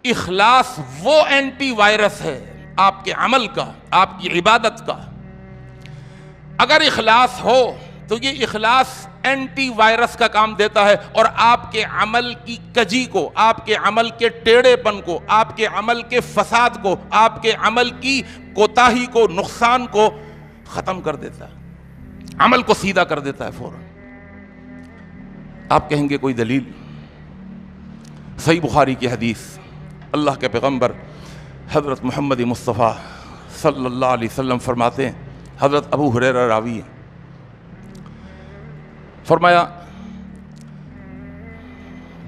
اخلاص وہ anti virus ہے آپ کے عمل کا، آپ کی عبادت کا۔ اگر اخلاص ہو تو یہ اخلاص اینٹی وائرس کا کام دیتا ہے، اور آپ کے عمل کی کجی کو، آپ کے عمل کے ٹیڑھے پن کو، آپ کے عمل کے فساد کو، آپ کے عمل کی کوتاہی کو، نقصان کو ختم کر دیتا ہے، عمل کو سیدھا کر دیتا ہے فوراً۔ آپ کہیں گے کوئی دلیل؟ صحیح بخاری کی حدیث، اللہ کے پیغمبر حضرت محمد مصطفیٰ صلی اللہ علیہ وسلم فرماتے ہیں، حضرت ابو ہریرہ راوی ہیں، فرمایا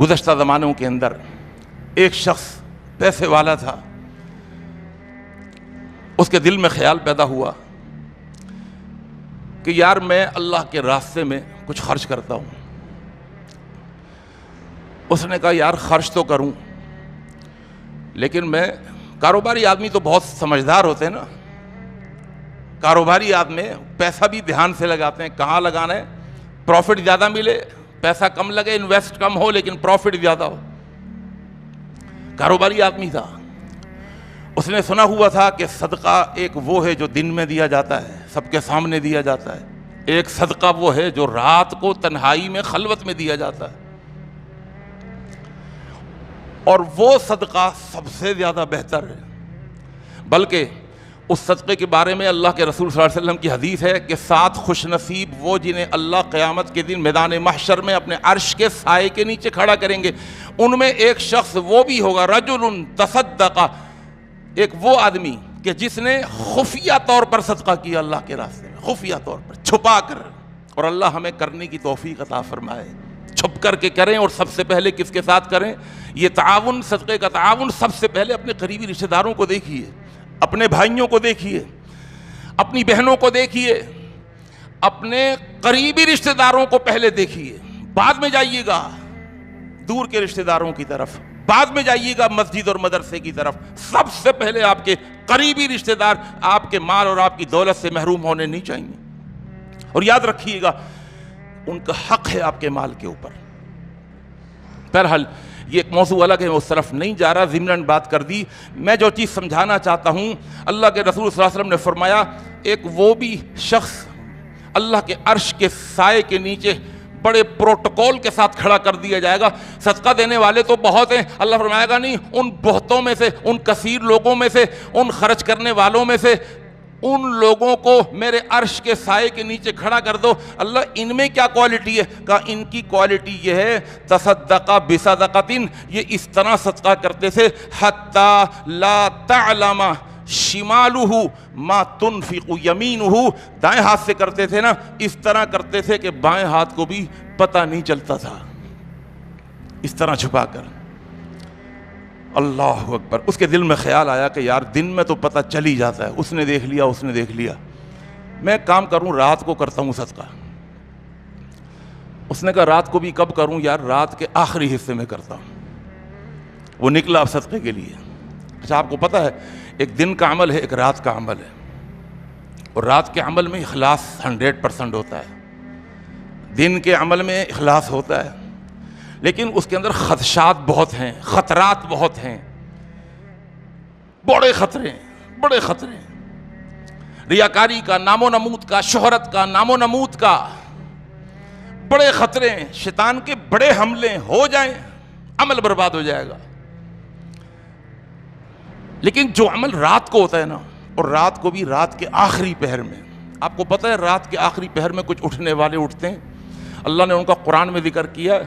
گزشتہ زمانوں کے اندر ایک شخص پیسے والا تھا، اس کے دل میں خیال پیدا ہوا کہ یار میں اللہ کے راستے میں کچھ خرچ کرتا ہوں۔ اس نے کہا یار خرچ تو کروں، لیکن میں کاروباری آدمی تو بہت سمجھدار ہوتے ہیں نا، کاروباری آدمی پیسہ بھی دھیان سے لگاتے ہیں، کہاں لگانا ہے، پروفٹ زیادہ ملے، پیسہ کم لگے، انویسٹ کم ہو لیکن پروفٹ زیادہ ہو۔ کاروباری آدمی تھا، اس نے سنا ہوا تھا کہ صدقہ ایک وہ ہے جو دن میں دیا جاتا ہے، سب کے سامنے دیا جاتا ہے، ایک صدقہ وہ ہے جو رات کو تنہائی میں خلوت میں دیا جاتا ہے، اور وہ صدقہ سب سے زیادہ بہتر ہے۔ بلکہ اس صدقے کے بارے میں اللہ کے رسول صلی اللہ علیہ وسلم کی حدیث ہے کہ 7 خوش نصیب وہ جنہیں اللہ قیامت کے دن میدان محشر میں اپنے عرش کے سائے کے نیچے کھڑا کریں گے، ان میں ایک شخص وہ بھی ہوگا رجل تصدق، ایک وہ آدمی کہ جس نے خفیہ طور پر صدقہ کیا اللہ کے راستے میں، خفیہ طور پر چھپا کر، اور اللہ ہمیں کرنے کی توفیق عطا فرمائے، چھپ کر کے کریں، اور سب سے پہلے کس کے ساتھ کریں؟ یہ تعاون، صدقے کا تعاون سب سے پہلے اپنے قریبی رشتہ داروں کو دیکھیے، اپنے بھائیوں کو دیکھیے، اپنی بہنوں کو دیکھیے، اپنے قریبی رشتہ داروں کو پہلے دیکھیے، بعد میں جائیے گا دور کے رشتہ داروں کی طرف، بعد میں جائیے گا مسجد اور مدرسے کی طرف۔ سب سے پہلے آپ کے قریبی رشتہ دار آپ کے مال اور آپ کی دولت سے محروم ہونے نہیں چاہیے، اور یاد رکھیے گا ان کا حق ہے آپ کے مال کے اوپر۔ بہرحال یہ ایک موضوع الگ ہے، میں اس طرف نہیں جا رہا، ضمناً بات کر دی۔ میں جو چیز سمجھانا چاہتا ہوں، اللہ کے رسول صلی اللہ علیہ وسلم نے فرمایا ایک وہ بھی شخص اللہ کے عرش کے سائے کے نیچے بڑے پروٹوکول کے ساتھ کھڑا کر دیا جائے گا۔ صدقہ دینے والے تو بہت ہیں، اللہ فرمائے گا نہیں، ان بہتوں میں سے، ان کثیر لوگوں میں سے، ان خرچ کرنے والوں میں سے ان لوگوں کو میرے عرش کے سائے کے نیچے کھڑا کر دو۔ اللہ ان میں کیا کوالٹی ہے؟ کہا ان کی کوالٹی یہ ہے تصدق بصدقۃ، یہ اس طرح صدقہ کرتے تھے حتی لا تعلم شمالہ ما تنفق یمینہ، دائیں ہاتھ سے کرتے تھے نا، اس طرح کرتے تھے کہ بائیں ہاتھ کو بھی پتہ نہیں چلتا تھا، اس طرح چھپا کر۔ اللہ اکبر۔ اس کے دل میں خیال آیا کہ یار دن میں تو پتہ چل ہی جاتا ہے، اس نے دیکھ لیا، اس نے دیکھ لیا، میں کام کروں رات کو کرتا ہوں صدقہ۔ اس نے کہا رات کو بھی کب کروں؟ یار رات کے آخری حصے میں کرتا ہوں۔ وہ نکلا صدقے کے لیے۔ اچھا آپ کو پتہ ہے ایک دن کا عمل ہے، ایک رات کا عمل ہے، اور رات کے عمل میں اخلاص 100% ہوتا ہے، دن کے عمل میں اخلاص ہوتا ہے، لیکن اس کے اندر خدشات بہت ہیں، خطرات بہت ہیں، بڑے خطرے ہیں، بڑے خطرے ہیں، ریاکاری کا، نام و نمود کا، شہرت کا، نام و نمود کا، بڑے خطرے ہیں، شیطان کے بڑے حملے ہو جائیں عمل برباد ہو جائے گا۔ لیکن جو عمل رات کو ہوتا ہے نا، اور رات کو بھی رات کے آخری پہر میں، آپ کو پتہ ہے رات کے آخری پہر میں کچھ اٹھنے والے اٹھتے ہیں، اللہ نے ان کا قرآن میں ذکر کیا،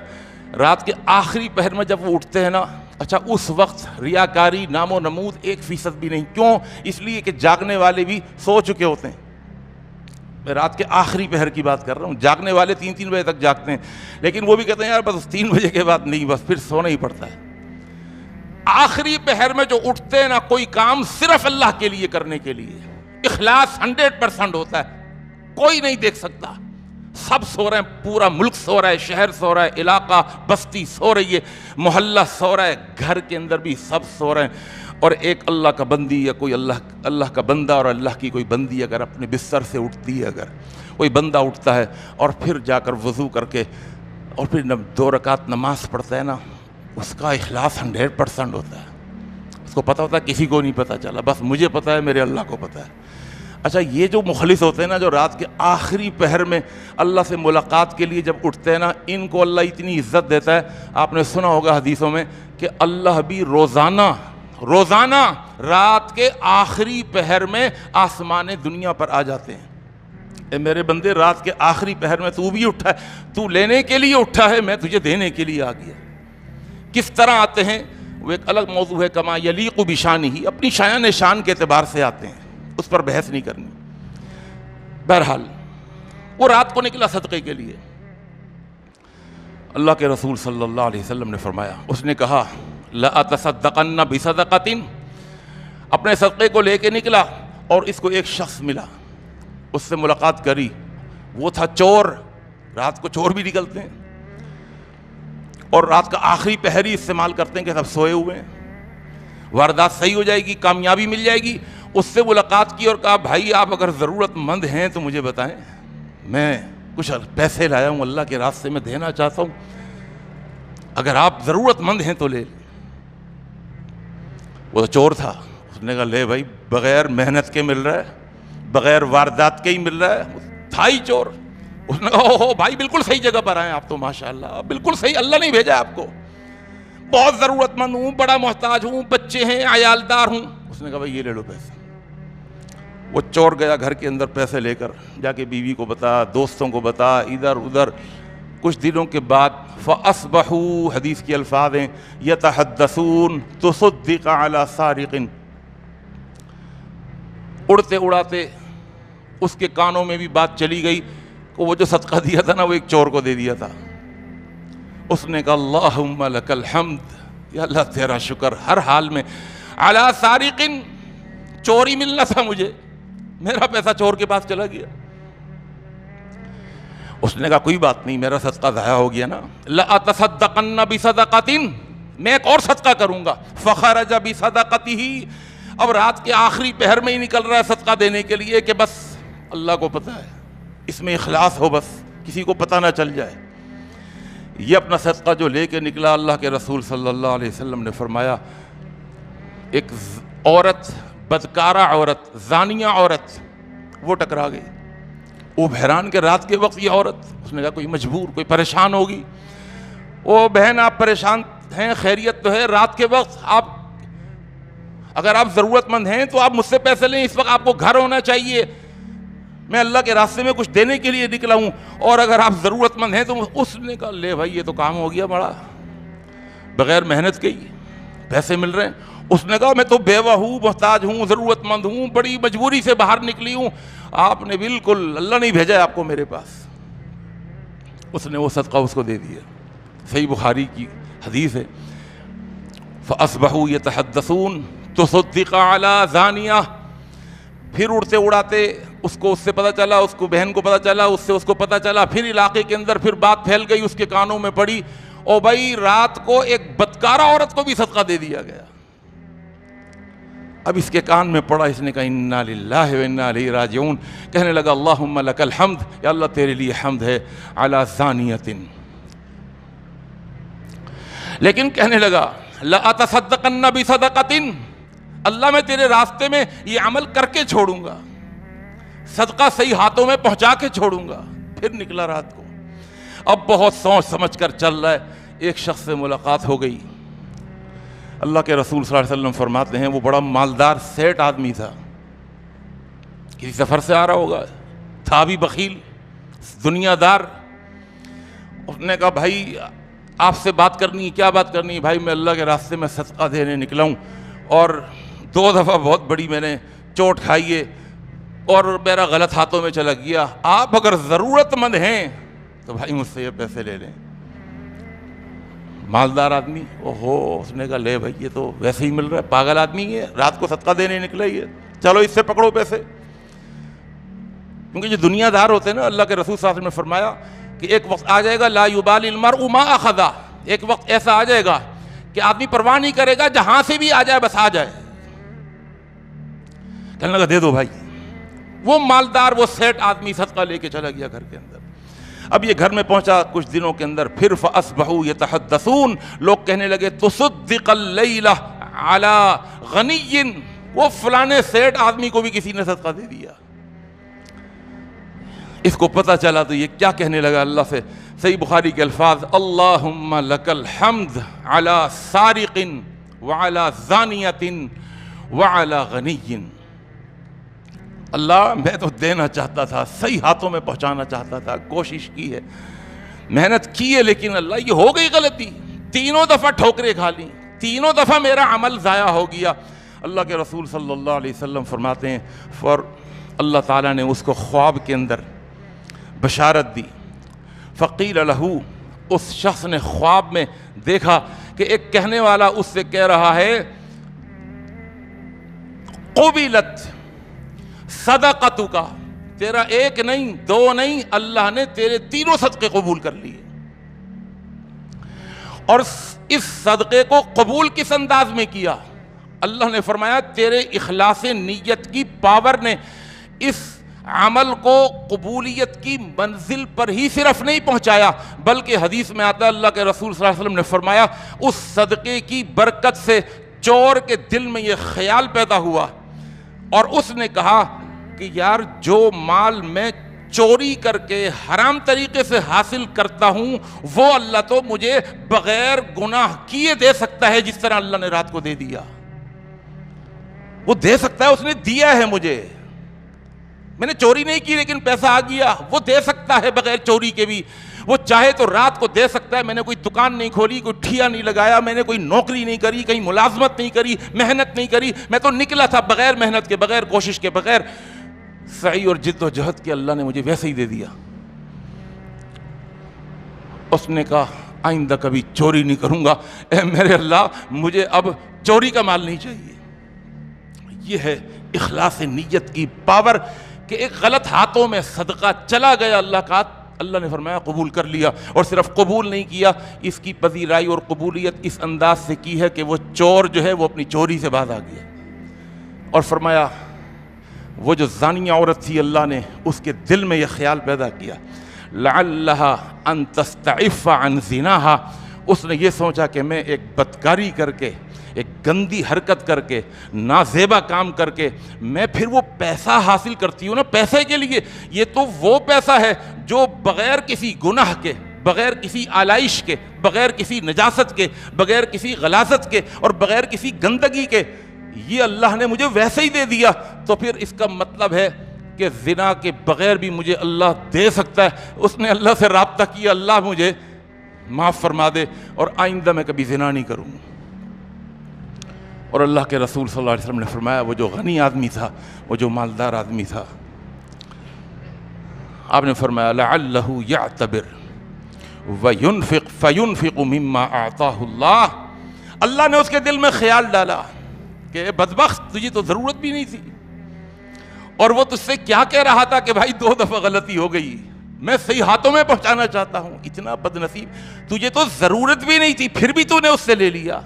رات کے آخری پہر میں جب وہ اٹھتے ہیں نا، اچھا اس وقت ریاکاری، نام و نمود 1% بھی نہیں۔ کیوں؟ اس لیے کہ جاگنے والے بھی سو چکے ہوتے ہیں۔ میں رات کے آخری پہر کی بات کر رہا ہوں، جاگنے والے 3 بجے تک جاگتے ہیں، لیکن وہ بھی کہتے ہیں یار بس 3 بجے کے بعد نہیں، بس پھر سونا ہی پڑتا ہے۔ آخری پہر میں جو اٹھتے ہیں نا، کوئی کام صرف اللہ کے لیے کرنے کے لیے، اخلاص 100% ہوتا ہے، کوئی نہیں دیکھ سکتا، سب سو رہے ہیں، پورا ملک سو رہا ہے، شہر سو رہا ہے، علاقہ بستی سو رہی ہے، محلہ سو رہا ہے، گھر کے اندر بھی سب سو رہے ہیں، اور ایک اللہ کا بندی یا کوئی اللہ کا بندہ اور اللہ کی کوئی بندی اگر اپنے بستر سے اٹھتی ہے، اگر کوئی بندہ اٹھتا ہے اور پھر جا کر وضو کر کے اور پھر 2 رکعت نماز پڑھتا ہے نا، اس کا اخلاص 100% ہوتا ہے۔ اس کو پتہ ہوتا ہے کسی کو نہیں پتہ چلا، بس مجھے پتہ ہے، میرے اللہ کو پتہ ہے۔ اچھا یہ جو مخلص ہوتے ہیں نا، جو رات کے آخری پہر میں اللہ سے ملاقات کے لیے جب اٹھتے ہیں نا، ان کو اللہ اتنی عزت دیتا ہے۔ آپ نے سنا ہوگا حدیثوں میں کہ اللہ بھی روزانہ رات کے آخری پہر میں آسمان دنیا پر آ جاتے ہیں۔ اے میرے بندے، رات کے آخری پہر میں تو بھی اٹھا ہے، تو لینے کے لیے اٹھا ہے، میں تجھے دینے کے لیے آ گیا۔ کس طرح آتے ہیں وہ ایک الگ موضوع ہے، کما یلیق بشانہ، اپنی شایان شان کے اعتبار سے آتے ہیں، اس پر بحث نہیں کرنی۔ بہرحال وہ رات کو نکلا صدقے کے لیے۔ اللہ کے رسول صلی اللہ علیہ وسلم نے فرمایا، اس نے کہا لَأَتَصَدَّقَنَّ بِصَدَقَةٍ، اپنے صدقے کو لے کے نکلا، اور اس کو ایک شخص ملا، اس سے ملاقات کری، وہ تھا چور۔ رات کو چور بھی نکلتے ہیں اور رات کا آخری پہر ہی استعمال کرتے ہیں کہ سب سوئے ہوئے ہیں، واردات صحیح ہو جائے گی، کامیابی مل جائے گی۔ اس سے ملاقات کی اور کہا بھائی آپ اگر ضرورت مند ہیں تو مجھے بتائیں، میں کچھ پیسے لایا ہوں اللہ کے راستے میں دینا چاہتا ہوں، اگر آپ ضرورت مند ہیں تو لے لیں۔ وہ چور تھا، اس نے کہا لے بھائی، بغیر محنت کے مل رہا ہے، بغیر واردات کے ہی مل رہا ہے، تھا ہی چور۔ اس نے کہا اوہ بھائی بالکل صحیح جگہ پر آئے آپ تو، ماشاءاللہ بالکل صحیح، اللہ نہیں بھیجا آپ کو، بہت ضرورت مند ہوں، بڑا محتاج ہوں، بچے ہیں، عیالدار ہوں۔ اس نے کہا بھائی یہ لے لو پیسے۔ وہ چور گیا گھر کے اندر پیسے لے کر، جا کے بیوی کو بتا، دوستوں کو بتا، ادھر ادھر۔ کچھ دنوں کے بعد فَأَصْبَحُوا، حدیث کی الفاظ ہیں يَتَحَدَّثُونَ تُصَدِّقَ عَلَى سَارِقٍ، اڑتے اڑاتے اس کے کانوں میں بھی بات چلی گئی کہ وہ جو صدقہ دیا تھا نا وہ ایک چور کو دے دیا تھا۔ اس نے کہا اللہم لک الحمد، یا اللہ تیرا شکر ہر حال میں، علی سارق، چوری ملنا تھا مجھے، میرا پیسہ چور کے پاس چلا گیا۔ اس نے کہا کوئی بات نہیں، میرا صدقہ ضائع ہو گیا نا، لأتصدقن بصدقۃ، میں ایک اور صدقہ کروں گا۔ فخرج بصدقتہ، اب رات کے آخری پہر میں ہی نکل رہا ہے صدقہ دینے کے لیے کہ بس اللہ کو پتہ ہے، اس میں اخلاص ہو، بس کسی کو پتہ نہ چل جائے۔ یہ اپنا صدقہ جو لے کے نکلا، اللہ کے رسول صلی اللہ علیہ وسلم نے فرمایا ایک عورت، بدکارہ عورت، زانیہ عورت، وہ ٹکرا گئی۔ وہ حیران کہ رات کے وقت یہ عورت، اس نے کہا کوئی مجبور، کوئی پریشان ہوگی۔ او بہن آپ پریشان ہیں، خیریت تو ہے، رات کے وقت آپ اگر آپ ضرورت مند ہیں تو آپ مجھ سے پیسے لیں، اس وقت آپ کو گھر ہونا چاہیے، میں اللہ کے راستے میں کچھ دینے کے لیے نکلا ہوں، اور اگر آپ ضرورت مند ہیں تو اس نے کہا لے بھائی یہ تو کام ہو گیا بڑا، بغیر محنت کے ہی پیسے مل رہے ہیں۔ اس نے کہا میں تو بیوہ ہوں، محتاج ہوں، ضرورت مند ہوں، بڑی مجبوری سے باہر نکلی ہوں، آپ نے بالکل، اللہ نہیں بھیجا ہے آپ کو میرے پاس۔ اس نے وہ صدقہ اس کو دے دیا۔ صحیح بخاری کی حدیث ہے، فَأَصْبَحُوا يَتَحَدَّثُونَ تُصَدِّقَ عَلَى زَانِيَةٍ، پھر اڑتے اڑاتے اس کو، اس سے پتہ چلا، اس کو بہن کو پتہ چلا، اس سے اس کو پتہ چلا، پھر علاقے کے اندر پھر بات پھیل گئی، اس کے کانوں میں پڑی، او بھائی رات کو ایک بدکارہ عورت کو بھی صدقہ دے دیا گیا۔ اب اس کے کان میں پڑا، اس نے کہا انا للہ و انا الیہ راجعون، کہنے لگا اللہم لک الحمد، یا اللہ تیرے لیے حمد ہے، علی زانیۃ، لیکن کہنے لگا لأتصدقن بصدقۃ، اللہ میں تیرے راستے میں یہ عمل کر کے چھوڑوں گا، صدقہ صحیح ہاتھوں میں پہنچا کے چھوڑوں گا۔ پھر نکلا رات کو، اب بہت سوچ سمجھ کر چل رہا ہے، ایک شخص سے ملاقات ہو گئی۔ اللہ کے رسول صلی اللہ علیہ وسلم فرماتے ہیں وہ بڑا مالدار سیٹ آدمی تھا، کسی سفر سے آ رہا ہوگا، تھا بھی بخیل، دنیا دار۔ اس نے کہا بھائی آپ سے بات کرنی ہے، کیا بات کرنی ہے؟ بھائی میں اللہ کے راستے میں صدقہ دینے نکلا ہوں، اور 2 دفعہ بہت بڑی میں نے چوٹ کھائی ہے، اور میرا غلط ہاتھوں میں چلا گیا، آپ اگر ضرورت مند ہیں تو بھائی مجھ سے یہ پیسے لے لیں۔ مالدار آدمی، اوہو، اس نے کہا لے بھائی یہ تو ویسے ہی مل رہا ہے، پاگل آدمی ہے، رات کو صدقہ دینے نکلا ہی ہے، چلو اس سے پکڑو پیسے۔ کیونکہ جو دنیا دار ہوتے ہیں نا، اللہ کے رسول صلی اللہ علیہ وسلم نے فرمایا کہ ایک وقت آ جائے گا لا یبالی المرء ما اخذ، ایک وقت ایسا آ جائے گا کہ آدمی پرواہ نہیں کرے گا، جہاں سے بھی آ جائے بس آ جائے۔ کہنے لگا دے دو بھائی۔ وہ مالدار، وہ سیٹ آدمی صدقہ لے کے چلا گیا گھر کے اندر۔ اب یہ گھر میں پہنچا کچھ دنوں کے اندر، پھر فَأَصْبَحُوا يَتَحَدَّثُونَ، لوگ کہنے لگے تُصَدِّقَ اللَّيْلَ علی غنی، وہ فلانے سیٹ آدمی کو بھی کسی نے صدقہ دے دیا. اس کو پتہ چلا تو یہ کیا کہنے لگا اللہ سے. صحیح بخاری کے الفاظ، اللہم لک الحمد علی سارق وعلی زانیۃ وعلی غنی. اللہ میں تو دینا چاہتا تھا، صحیح ہاتھوں میں پہنچانا چاہتا تھا، کوشش کی ہے، محنت کی ہے، لیکن اللہ یہ ہو گئی غلطی. تینوں دفعہ ٹھوکریں کھا لیں، تینوں دفعہ میرا عمل ضائع ہو گیا. اللہ کے رسول صلی اللہ علیہ وسلم فرماتے ہیں اللہ تعالیٰ نے اس کو خواب کے اندر بشارت دی. فقیل لہ، اس شخص نے خواب میں دیکھا کہ ایک کہنے والا اس سے کہہ رہا ہے قبلت صدقتک، تیرا ایک نہیں دو نہیں، اللہ نے تیرے تینوں صدقے قبول کر لیے. اور اس صدقے کو قبول کس انداز میں کیا؟ اللہ نے فرمایا تیرے اخلاص نیت کی پاور نے اس عمل کو قبولیت کی منزل پر ہی صرف نہیں پہنچایا، بلکہ حدیث میں آتا ہے اللہ کے رسول صلی اللہ علیہ وسلم نے فرمایا اس صدقے کی برکت سے چور کے دل میں یہ خیال پیدا ہوا اور اس نے کہا کہ یار جو مال میں چوری کر کے حرام طریقے سے حاصل کرتا ہوں وہ اللہ تو مجھے بغیر گناہ کیے دے سکتا ہے، جس طرح اللہ نے رات کو دے دیا. وہ دے سکتا ہے، اس نے دیا ہے مجھے، میں نے چوری نہیں کی لیکن پیسہ آ گیا. وہ دے سکتا ہے بغیر چوری کے بھی، وہ چاہے تو رات کو دے سکتا ہے. میں نے کوئی دکان نہیں کھولی، کوئی ٹھیا نہیں لگایا، میں نے کوئی نوکری نہیں کری، کہیں ملازمت نہیں کری، محنت نہیں کری، میں تو نکلا تھا بغیر محنت کے، بغیر کوشش کے، بغیر سعی اور جد و جہد کے، اللہ نے مجھے ویسے ہی دے دیا. اس نے کہا آئندہ کبھی چوری نہیں کروں گا، اے میرے اللہ مجھے اب چوری کا مال نہیں چاہیے. یہ ہے اخلاص نیت کی پاور کہ ایک غلط ہاتھوں میں صدقہ چلا گیا، اللہ نے فرمایا قبول کر لیا. اور صرف قبول نہیں کیا، اس کی پذیرائی اور قبولیت اس انداز سے کی ہے کہ وہ چور جو ہے وہ اپنی چوری سے باز آ گیا. اور فرمایا وہ جو زانیہ عورت تھی اللہ نے اس کے دل میں یہ خیال پیدا کیا لعلہا ان تستعف عن زناہا، اس نے یہ سوچا کہ میں ایک بدکاری کر کے، ایک گندی حرکت کر کے، نازیبا کام کر کے میں پھر وہ پیسہ حاصل کرتی ہوں نا پیسے کے لیے، یہ تو وہ پیسہ ہے جو بغیر کسی گناہ کے، بغیر کسی آلائش کے، بغیر کسی نجاست کے، بغیر کسی غلاظت کے اور بغیر کسی گندگی کے یہ اللہ نے مجھے ویسے ہی دے دیا. تو پھر اس کا مطلب ہے کہ زنا کے بغیر بھی مجھے اللہ دے سکتا ہے. اس نے اللہ سے رابطہ کیا، اللہ مجھے معاف فرما دے اور آئندہ میں کبھی زنا نہیں کروں. اور اللہ کے رسول صلی اللہ علیہ وسلم نے فرمایا وہ جو غنی آدمی تھا، وہ جو مالدار آدمی تھا، آپ نے فرمایا لعلہ یعتبر وینفق فینفق مما اعطاہ اللہ. اللہ نے اس کے دل میں خیال ڈالا کہ بدبخت تجھے تو ضرورت بھی نہیں تھی، اور وہ تجھ سے کیا کہہ رہا تھا کہ بھائی 2 دفعہ غلطی ہو گئی، میں صحیح ہاتھوں میں پہنچانا چاہتا ہوں. اتنا بد نصیب، تجھے تو ضرورت بھی نہیں تھی پھر بھی تو نے اس سے لے لیا.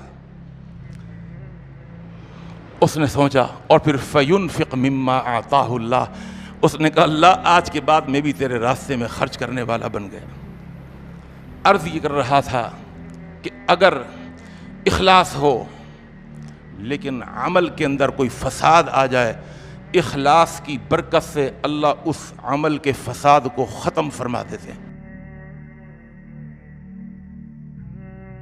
اس نے سوچا اور پھر فینفق مما اعطاہ اللہ، اس نے کہا اللہ آج کے بعد میں بھی تیرے راستے میں خرچ کرنے والا بن گیا. عرض یہ کر رہا تھا کہ اگر اخلاص ہو لیکن عمل کے اندر کوئی فساد آ جائے، اخلاص کی برکت سے اللہ اس عمل کے فساد کو ختم فرما دیتے ہیں.